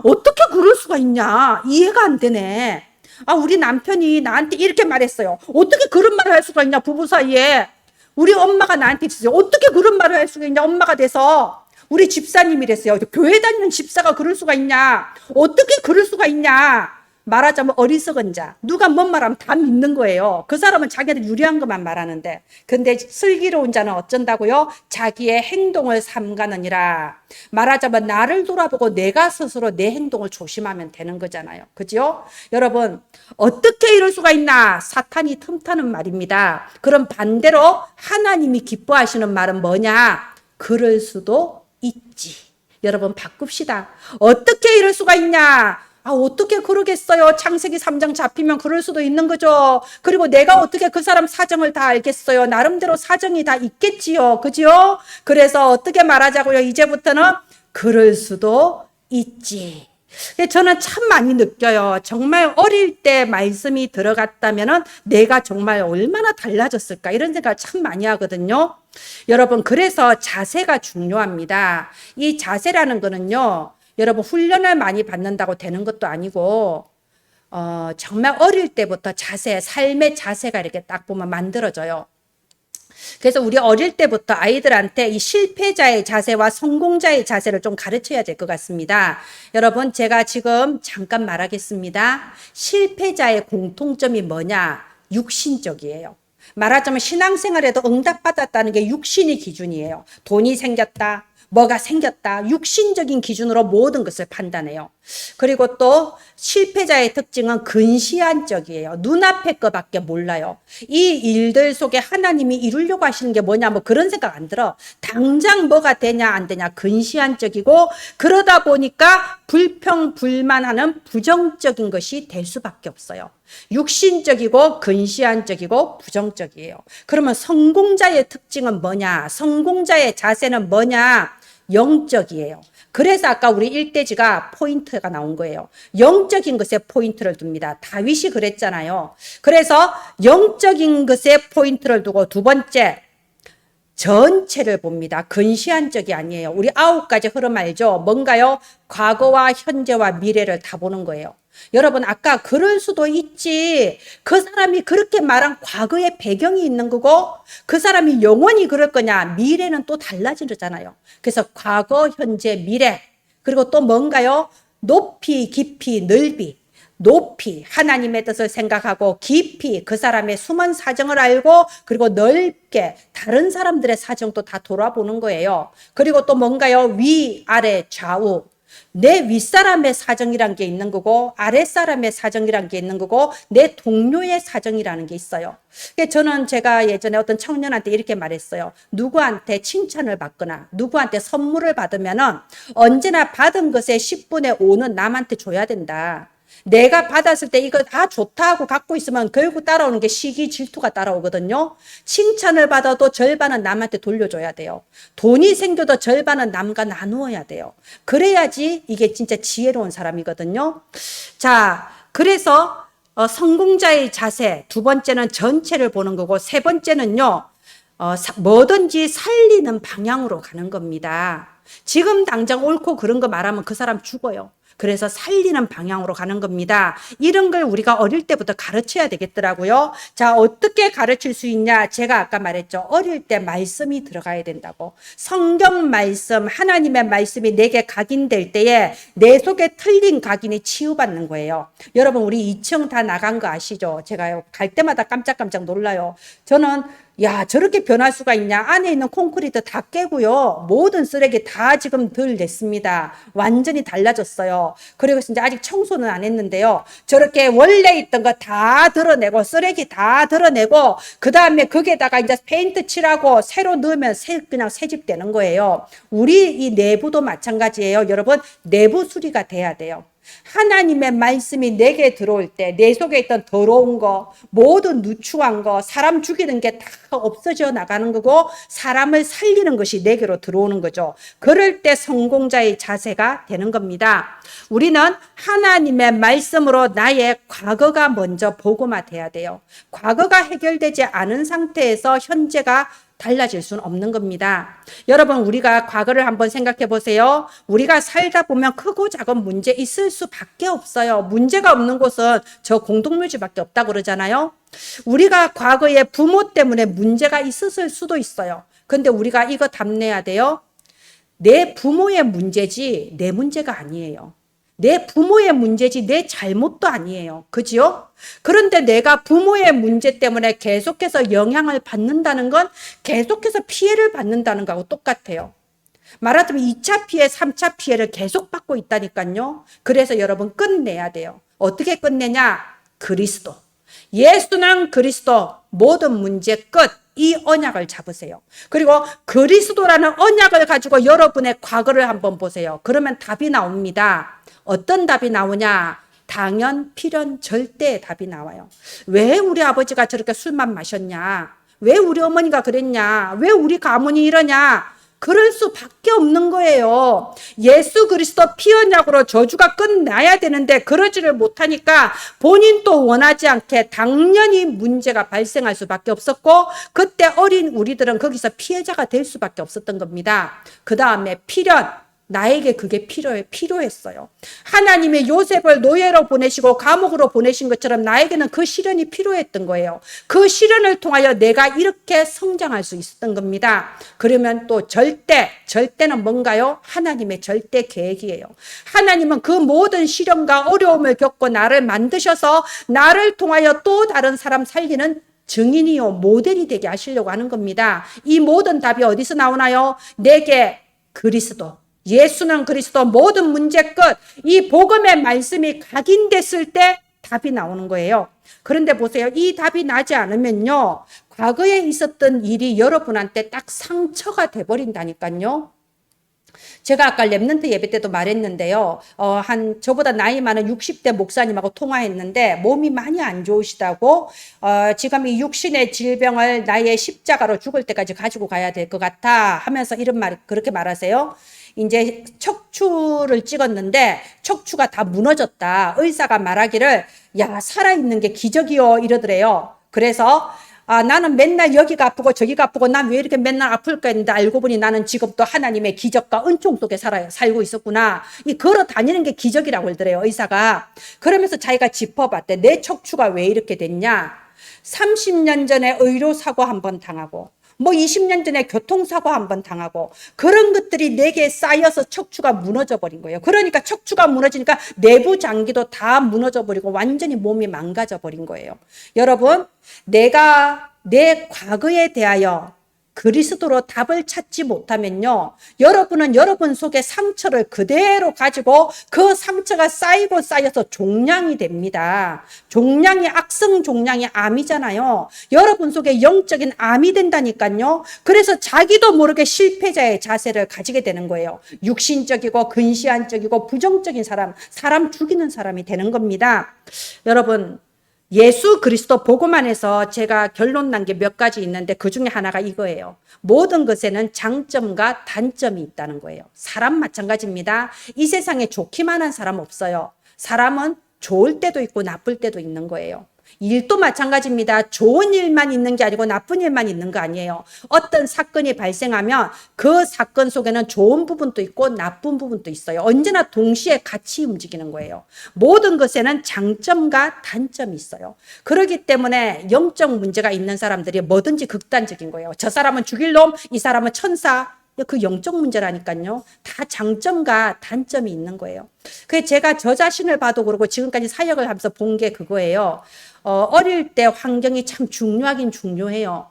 [SPEAKER 1] 어떻게 그럴 수가 있냐? 이해가 안 되네. 아, 우리 남편이 나한테 이렇게 말했어요. 어떻게 그런 말을 할 수가 있냐? 부부 사이에. 우리 엄마가 나한테 있어요. 어떻게 그런 말을 할 수가 있냐? 엄마가 돼서. 우리 집사님이랬어요. 교회 다니는 집사가 그럴 수가 있냐? 어떻게 그럴 수가 있냐? 말하자면 어리석은 자. 누가 뭔 말하면 다 믿는 거예요. 그 사람은 자기한테 유리한 것만 말하는데. 근데 슬기로운 자는 어쩐다고요? 자기의 행동을 삼가느니라. 말하자면 나를 돌아보고 내가 스스로 내 행동을 조심하면 되는 거잖아요. 그죠? 여러분, 어떻게 이럴 수가 있나? 사탄이 틈타는 말입니다. 그럼 반대로 하나님이 기뻐하시는 말은 뭐냐? 그럴 수도 있지. 여러분 바꿉시다. 어떻게 이럴 수가 있냐? 아, 어떻게 그러겠어요? 창세기 3장 잡히면 그럴 수도 있는 거죠. 그리고 내가 어떻게 그 사람 사정을 다 알겠어요? 나름대로 사정이 다 있겠지요. 그죠? 그래서 어떻게 말하자고요? 이제부터는 그럴 수도 있지. 저는 참 많이 느껴요. 정말 어릴 때 말씀이 들어갔다면은 내가 정말 얼마나 달라졌을까 이런 생각을 참 많이 하거든요. 여러분, 그래서 자세가 중요합니다. 이 자세라는 거는요, 여러분 훈련을 많이 받는다고 되는 것도 아니고 정말 어릴 때부터 자세, 삶의 자세가 이렇게 딱 보면 만들어져요. 그래서 우리 어릴 때부터 아이들한테 이 실패자의 자세와 성공자의 자세를 좀 가르쳐야 될 것 같습니다. 여러분, 제가 지금 잠깐 말하겠습니다. 실패자의 공통점이 뭐냐? 육신적이에요. 말하자면 신앙생활에도 응답받았다는 게 육신이 기준이에요. 돈이 생겼다. 뭐가 생겼다. 육신적인 기준으로 모든 것을 판단해요. 그리고 또 실패자의 특징은 근시안적이에요. 눈앞의 것밖에 몰라요. 이 일들 속에 하나님이 이루려고 하시는 게 뭐냐 뭐 그런 생각 안 들어. 당장 뭐가 되냐 안 되냐 근시안적이고, 그러다 보니까 불평불만하는 부정적인 것이 될 수밖에 없어요. 육신적이고 근시안적이고 부정적이에요. 그러면 성공자의 특징은 뭐냐? 성공자의 자세는 뭐냐? 영적이에요. 그래서 아까 우리 일대지가 포인트가 나온 거예요. 영적인 것에 포인트를 둡니다. 다윗이 그랬잖아요. 그래서 영적인 것에 포인트를 두고, 두 번째, 전체를 봅니다. 근시안적이 아니에요. 우리 9가지 흐름 알죠? 뭔가요? 과거와 현재와 미래를 다 보는 거예요. 여러분, 아까 그럴 수도 있지. 그 사람이 그렇게 말한 과거의 배경이 있는 거고, 그 사람이 영원히 그럴 거냐? 미래는 또 달라지잖아요. 그래서 과거, 현재, 미래. 그리고 또 뭔가요? 높이, 깊이, 넓이. 높이 하나님의 뜻을 생각하고, 깊이 그 사람의 숨은 사정을 알고, 그리고 넓게 다른 사람들의 사정도 다 돌아보는 거예요. 그리고 또 뭔가요? 위, 아래, 좌우. 내 윗사람의 사정이란 게 있는 거고, 아랫사람의 사정이란 게 있는 거고, 내 동료의 사정이라는 게 있어요. 저는 제가 예전에 어떤 청년한테 이렇게 말했어요. 누구한테 칭찬을 받거나 누구한테 선물을 받으면은 언제나 받은 것의 10분의 5는 남한테 줘야 된다. 내가 받았을 때 이거 좋다 하고 갖고 있으면 결국 따라오는 게 시기, 질투가 따라오거든요. 칭찬을 받아도 절반은 남한테 돌려줘야 돼요. 돈이 생겨도 절반은 남과 나누어야 돼요. 그래야지 이게 진짜 지혜로운 사람이거든요. 자, 그래서 성공자의 자세, 두 번째는 전체를 보는 거고, 세 번째는요, 뭐든지 살리는 방향으로 가는 겁니다. 지금 당장 옳고 그런 거 말하면 그 사람 죽어요. 그래서 살리는 방향으로 가는 겁니다. 이런 걸 우리가 어릴 때부터 가르쳐야 되겠더라고요. 자, 어떻게 가르칠 수 있냐? 제가 아까 말했죠. 어릴 때 말씀이 들어가야 된다고. 성경 말씀, 하나님의 말씀이 내게 각인될 때에 내 속에 틀린 각인이 치유받는 거예요. 여러분, 우리 2층 다 나간 거 아시죠? 제가 갈 때마다 깜짝깜짝 놀라요. 저는 저렇게 변할 수가 있냐? 안에 있는 콘크리트 다 깨고요. 모든 쓰레기 다 지금 덜 냈습니다. 완전히 달라졌어요. 그리고 이제 아직 청소는 안 했는데요. 저렇게 원래 있던 거 다 드러내고, 쓰레기 다 드러내고, 그 다음에 거기에다가 이제 페인트 칠하고 새로 넣으면 그냥 새집 되는 거예요. 우리 이 내부도 마찬가지예요. 여러분, 내부 수리가 돼야 돼요. 하나님의 말씀이 내게 들어올 때 내 속에 있던 더러운 거, 모든 누추한 거, 사람 죽이는 게 다 없어져 나가는 거고, 사람을 살리는 것이 내게로 들어오는 거죠. 그럴 때 성공자의 자세가 되는 겁니다. 우리는 하나님의 말씀으로 나의 과거가 먼저 복음화돼야 돼요. 과거가 해결되지 않은 상태에서 현재가 달라질 수는 없는 겁니다. 여러분, 우리가 과거를 한번 생각해 보세요. 우리가 살다 보면 크고 작은 문제 있을 수밖에 없어요. 문제가 없는 곳은 저 공동묘지밖에 없다고 그러잖아요. 우리가 과거에 부모 때문에 문제가 있었을 수도 있어요. 근데 우리가 이거 답내야 돼요. 내 부모의 문제지 내 문제가 아니에요. 내 부모의 문제지 내 잘못도 아니에요. 그죠? 그런데 내가 부모의 문제 때문에 계속해서 영향을 받는다는 건 계속해서 피해를 받는다는 거하고 똑같아요. 말하자면 2차 피해, 3차 피해를 계속 받고 있다니까요. 그래서 여러분 끝내야 돼요. 어떻게 끝내냐? 그리스도. 예수는 그리스도. 모든 문제 끝. 이 언약을 잡으세요. 그리고 그리스도라는 언약을 가지고 여러분의 과거를 한번 보세요. 그러면 답이 나옵니다. 어떤 답이 나오냐? 당연, 필연, 절대의 답이 나와요. 왜 우리 아버지가 저렇게 술만 마셨냐? 왜 우리 어머니가 그랬냐? 왜 우리 가문이 이러냐? 그럴 수밖에 없는 거예요. 예수 그리스도 피 언약으로 저주가 끝나야 되는데 그러지를 못하니까 본인도 원하지 않게 당연히 문제가 발생할 수밖에 없었고, 그때 어린 우리들은 거기서 피해자가 될 수밖에 없었던 겁니다. 그 다음에 필연, 나에게 그게 필요했어요. 하나님이 요셉을 노예로 보내시고 감옥으로 보내신 것처럼 나에게는 그 시련이 필요했던 거예요. 그 시련을 통하여 내가 이렇게 성장할 수 있었던 겁니다. 그러면 또 절대는 뭔가요? 하나님의 절대 계획이에요. 하나님은 그 모든 시련과 어려움을 겪고 나를 만드셔서 나를 통하여 또 다른 사람 살리는 증인이요, 모델이 되게 하시려고 하는 겁니다. 이 모든 답이 어디서 나오나요? 내게 그리스도, 예수는 그리스도, 모든 문제 끝. 이 복음의 말씀이 각인됐을 때 답이 나오는 거예요. 그런데 보세요. 이 답이 나지 않으면요, 과거에 있었던 일이 여러분한테 딱 상처가 돼버린다니까요. 제가 아까 랩런트 예배 때도 말했는데요. 저보다 나이 많은 60대 목사님하고 통화했는데 몸이 많이 안 좋으시다고, 지금 이 육신의 질병을 나의 십자가로 죽을 때까지 가지고 가야 될 것 같아 하면서 그렇게 말하세요. 이제 척추를 찍었는데 척추가 다 무너졌다. 의사가 말하기를, 야, 살아있는 게 기적이요, 이러더래요. 그래서 나는 맨날 여기가 아프고 저기가 아프고 난 왜 이렇게 맨날 아플까 했는데 알고 보니 나는 지금 또 하나님의 기적과 은총 속에 살고 있었구나. 이 걸어 다니는 게 기적이라고 그러더래요, 의사가. 그러면서 자기가 짚어봤대. 내 척추가 왜 이렇게 됐냐. 30년 전에 의료사고 한번 당하고, 20년 전에 교통사고 한번 당하고, 그런 것들이 내게 쌓여서 척추가 무너져 버린 거예요. 그러니까 척추가 무너지니까 내부 장기도 다 무너져 버리고 완전히 몸이 망가져 버린 거예요. 여러분, 내가 내 과거에 대하여 그리스도로 답을 찾지 못하면요, 여러분은 여러분 속에 상처를 그대로 가지고 그 상처가 쌓이고 쌓여서 종양이 됩니다. 종양이, 악성 종양이 암이잖아요. 여러분 속에 영적인 암이 된다니까요. 그래서 자기도 모르게 실패자의 자세를 가지게 되는 거예요. 육신적이고 근시안적이고 부정적인 사람 죽이는 사람이 되는 겁니다. 여러분, 예수 그리스도 복음 안에서 제가 결론 난 게 몇 가지 있는데 그 중에 하나가 이거예요. 모든 것에는 장점과 단점이 있다는 거예요. 사람 마찬가지입니다. 이 세상에 좋기만 한 사람 없어요. 사람은 좋을 때도 있고 나쁠 때도 있는 거예요. 일도 마찬가지입니다. 좋은 일만 있는 게 아니고 나쁜 일만 있는 거 아니에요. 어떤 사건이 발생하면 그 사건 속에는 좋은 부분도 있고 나쁜 부분도 있어요. 언제나 동시에 같이 움직이는 거예요. 모든 것에는 장점과 단점이 있어요. 그렇기 때문에 영적 문제가 있는 사람들이 뭐든지 극단적인 거예요. 저 사람은 죽일 놈, 이 사람은 천사. 그 영적 문제라니까요. 다 장점과 단점이 있는 거예요. 그래서 제가 저 자신을 봐도 그러고 지금까지 사역을 하면서 본 게 그거예요. 어릴 때 환경이 참 중요하긴 중요해요.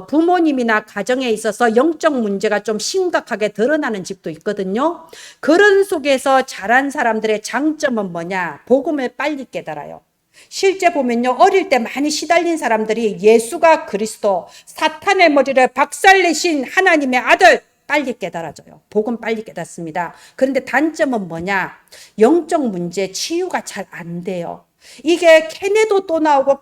[SPEAKER 1] 부모님이나 가정에 있어서 영적 문제가 좀 심각하게 드러나는 집도 있거든요. 그런 속에서 자란 사람들의 장점은 뭐냐? 복음을 빨리 깨달아요. 실제 보면요, 어릴 때 많이 시달린 사람들이 예수가 그리스도, 사탄의 머리를 박살내신 하나님의 아들, 빨리 깨달아져요. 복음 빨리 깨닫습니다. 그런데 단점은 뭐냐? 영적 문제 치유가 잘 안 돼요. 이게 캔에도 또 나오고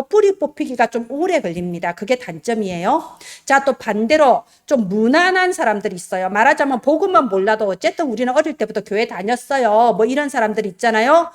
[SPEAKER 1] 뿌리 뽑히기가 좀 오래 걸립니다. 그게 단점이에요. 자, 또 반대로 좀 무난한 사람들이 있어요. 말하자면 복음은 몰라도 어쨌든 우리는 어릴 때부터 교회 다녔어요. 이런 사람들 있잖아요.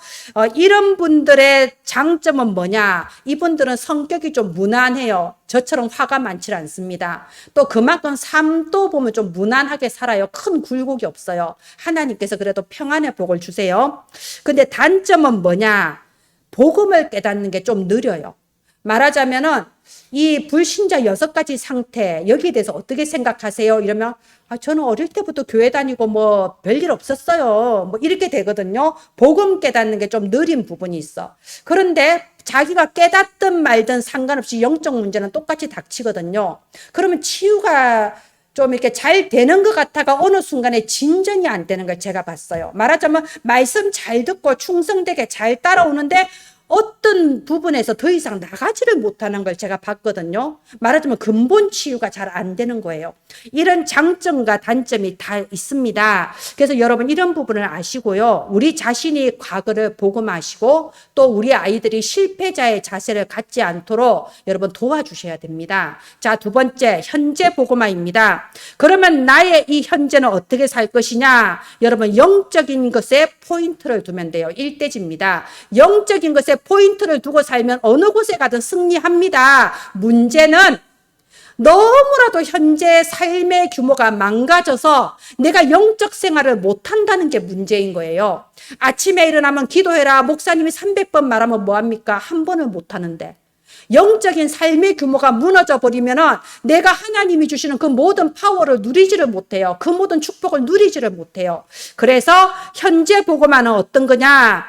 [SPEAKER 1] 이런 분들의 장점은 뭐냐? 이분들은 성격이 좀 무난해요. 저처럼 화가 많지 않습니다. 또 그만큼 삶도 보면 좀 무난하게 살아요. 큰 굴곡이 없어요. 하나님께서 그래도 평안의 복을 주세요. 근데 단점은 뭐냐? 복음을 깨닫는 게 좀 느려요. 말하자면은 이 불신자 6가지 상태, 여기에 대해서 어떻게 생각하세요? 이러면 저는 어릴 때부터 교회 다니고 별일 없었어요. 이렇게 되거든요. 복음 깨닫는 게 좀 느린 부분이 있어. 그런데 자기가 깨닫든 말든 상관없이 영적 문제는 똑같이 닥치거든요. 그러면 치유가 좀 이렇게 잘 되는 것 같다가 어느 순간에 진전이 안 되는 걸 제가 봤어요. 말하자면 말씀 잘 듣고 충성되게 잘 따라오는데 어떤 부분에서 더 이상 나가지를 못하는 걸 제가 봤거든요. 말하자면 근본 치유가 잘 안 되는 거예요. 이런 장점과 단점이 다 있습니다. 그래서 여러분 이런 부분을 아시고요. 우리 자신이 과거를 복음하시고 또 우리 아이들이 실패자의 자세를 갖지 않도록 여러분 도와주셔야 됩니다. 자, 두 번째, 현재 복음화입니다. 그러면 나의 이 현재는 어떻게 살 것이냐? 여러분 영적인 것에 포인트를 두면 돼요. 일대지입니다. 영적인 것에 포인트를 두고 살면 어느 곳에 가든 승리합니다. 문제는 너무나도 현재 삶의 규모가 망가져서 내가 영적 생활을 못한다는 게 문제인 거예요. 아침에 일어나면 기도해라. 목사님이 300번 말하면 뭐합니까? 한 번을 못하는데. 영적인 삶의 규모가 무너져 버리면 내가 하나님이 주시는 그 모든 파워를 누리지를 못해요. 그 모든 축복을 누리지를 못해요. 그래서 현재 복음화는 어떤 거냐?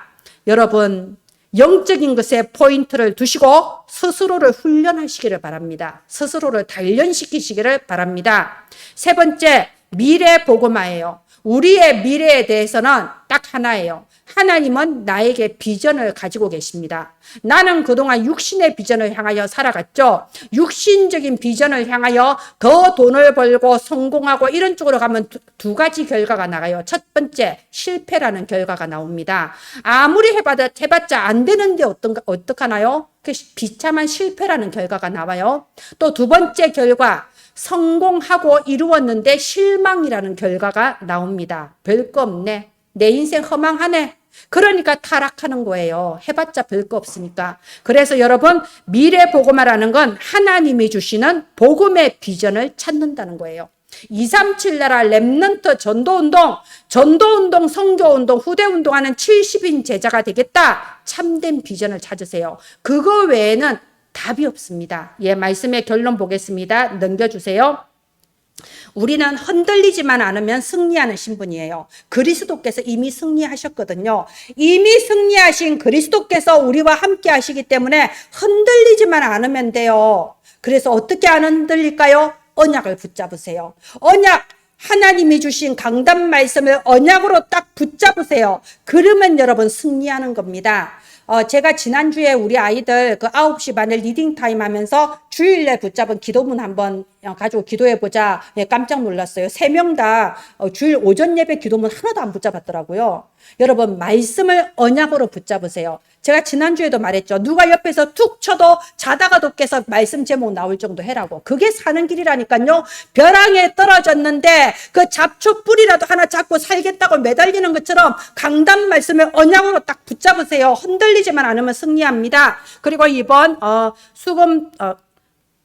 [SPEAKER 1] 여러분 영적인 것에 포인트를 두시고 스스로를 훈련하시기를 바랍니다. 스스로를 단련시키시기를 바랍니다. 세 번째, 미래 복음화예요. 우리의 미래에 대해서는 딱 하나예요. 하나님은 나에게 비전을 가지고 계십니다. 나는 그동안 육신의 비전을 향하여 살아갔죠. 육신적인 비전을 향하여 더 돈을 벌고 성공하고 이런 쪽으로 가면 두 가지 결과가 나가요. 첫 번째, 실패라는 결과가 나옵니다. 아무리 해봤자 안 되는데 어떡하나요? 그 비참한 실패라는 결과가 나와요. 또 두 번째 결과, 성공하고 이루었는데 실망이라는 결과가 나옵니다. 별거 없네. 내 인생 허망하네. 그러니까 타락하는 거예요. 해봤자 별거 없으니까. 그래서 여러분 미래 복음화라는 건 하나님이 주시는 복음의 비전을 찾는다는 거예요. 237 나라 렘넌트 전도운동, 선교운동, 후대운동하는 70인 제자가 되겠다. 참된 비전을 찾으세요. 그거 외에는 답이 없습니다. 예, 말씀의 결론 보겠습니다. 넘겨주세요. 우리는 흔들리지만 않으면 승리하는 신분이에요. 그리스도께서 이미 승리하셨거든요. 이미 승리하신 그리스도께서 우리와 함께 하시기 때문에 흔들리지만 않으면 돼요. 그래서 어떻게 안 흔들릴까요? 언약을 붙잡으세요. 언약, 하나님이 주신 강단 말씀을 언약으로 딱 붙잡으세요. 그러면 여러분 승리하는 겁니다. 제가 지난주에 우리 아이들 그 9시 반에 리딩 타임 하면서 주일날 붙잡은 기도문 한번 가지고 기도해보자. 예, 깜짝 놀랐어요. 3명 다 주일 오전 예배 기도문 하나도 안 붙잡았더라고요. 여러분 말씀을 언약으로 붙잡으세요. 제가 지난주에도 말했죠. 누가 옆에서 툭 쳐도 자다가도 깨서 말씀 제목 나올 정도 해라고. 그게 사는 길이라니까요. 벼랑에 떨어졌는데 그 잡초 뿌리라도 하나 잡고 살겠다고 매달리는 것처럼 강단 말씀을 언약으로 딱 붙잡으세요. 흔들리지만 않으면 승리합니다. 그리고 이번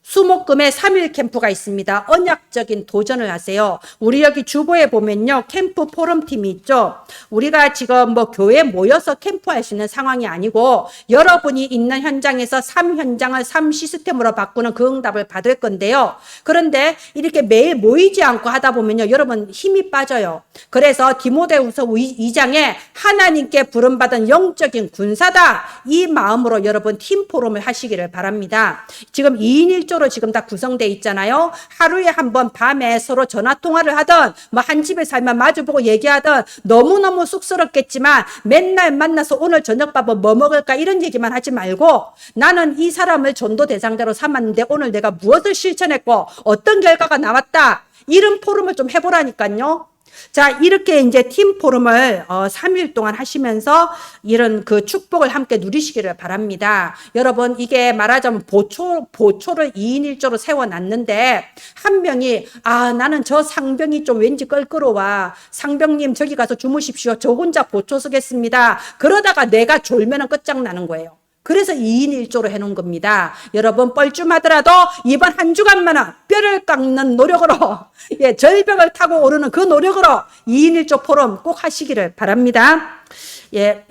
[SPEAKER 1] 수목금에 3일 캠프가 있습니다. 언약적인 도전을 하세요. 우리 여기 주보에 보면요. 캠프 포럼팀이 있죠. 우리가 지금 뭐 교회에 모여서 캠프할 수 있는 상황이 아니고 여러분이 있는 현장에서 3현장을 3시스템으로 바꾸는 그 응답을 받을 건데요. 그런데 이렇게 매일 모이지 않고 하다 보면요. 여러분 힘이 빠져요. 그래서 디모데후서 2장에 하나님께 부름받은 영적인 군사다. 이 마음으로 여러분 팀 포럼을 하시기를 바랍니다. 지금 2인 1조로 지금 다 구성되어 있잖아요. 하루에 한 번 밤에 서로 전화 통화를 하든 뭐 한 집에 살면 마주보고 얘기하든 너무너무 쑥스럽겠지만 맨날 만나서 오늘 저녁밥은 뭐 먹을까 이런 얘기만 하지 말고 나는 이 사람을 전도 대상자로 삼았는데 오늘 내가 무엇을 실천했고 어떤 결과가 나왔다. 이런 포럼을 좀 해보라니까요. 자, 이렇게 이제 팀 포럼을 3일 동안 하시면서 이런 그 축복을 함께 누리시기를 바랍니다. 여러분, 이게 말하자면 보초를 2인 1조로 세워놨는데 한 명이 나는 저 상병이 좀 왠지 껄끄러워. 상병님 저기 가서 주무십시오. 저 혼자 보초 서겠습니다. 그러다가 내가 졸면은 끝장나는 거예요. 그래서 2인 1조로 해놓은 겁니다. 여러분 뻘쭘하더라도 이번 한 주간만은 뼈를 깎는 노력으로 예, 절벽을 타고 오르는 그 노력으로 2인 1조 포럼 꼭 하시기를 바랍니다. 예,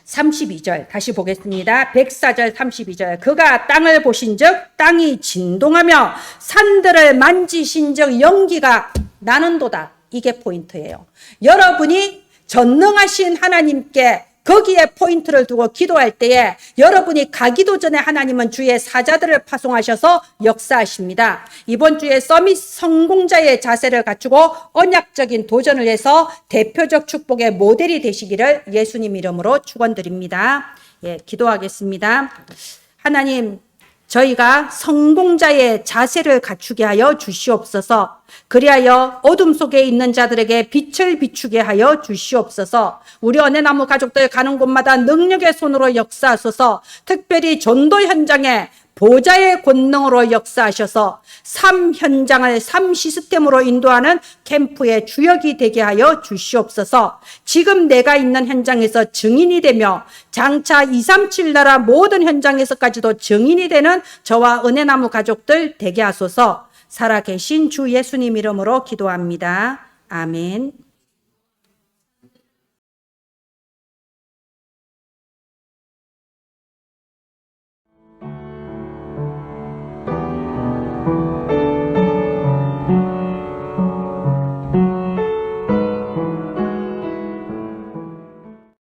[SPEAKER 1] 32절 다시 보겠습니다. 104절 32절 그가 땅을 보신즉 땅이 진동하며 산들을 만지신즉 연기가 나는도다. 이게 포인트예요. 여러분이 전능하신 하나님께 거기에 포인트를 두고 기도할 때에 여러분이 가기도 전에 하나님은 주의 사자들을 파송하셔서 역사하십니다. 이번 주에 서밋 성공자의 자세를 갖추고 언약적인 도전을 해서 대표적 축복의 모델이 되시기를 예수님 이름으로 축원드립니다. 예, 기도하겠습니다. 하나님, 저희가 성공자의 자세를 갖추게 하여 주시옵소서. 그리하여 어둠 속에 있는 자들에게 빛을 비추게 하여 주시옵소서. 우리 은혜나무 가족들 가는 곳마다 능력의 손으로 역사하소서. 특별히 전도 현장에 보좌의 권능으로 역사하셔서 삶 현장을 삶 시스템으로 인도하는 캠프의 주역이 되게 하여 주시옵소서. 지금 내가 있는 현장에서 증인이 되며 장차 237 나라 모든 현장에서까지도 증인이 되는 저와 은혜나무 가족들 되게 하소서. 살아계신 주 예수님 이름으로 기도합니다. 아멘.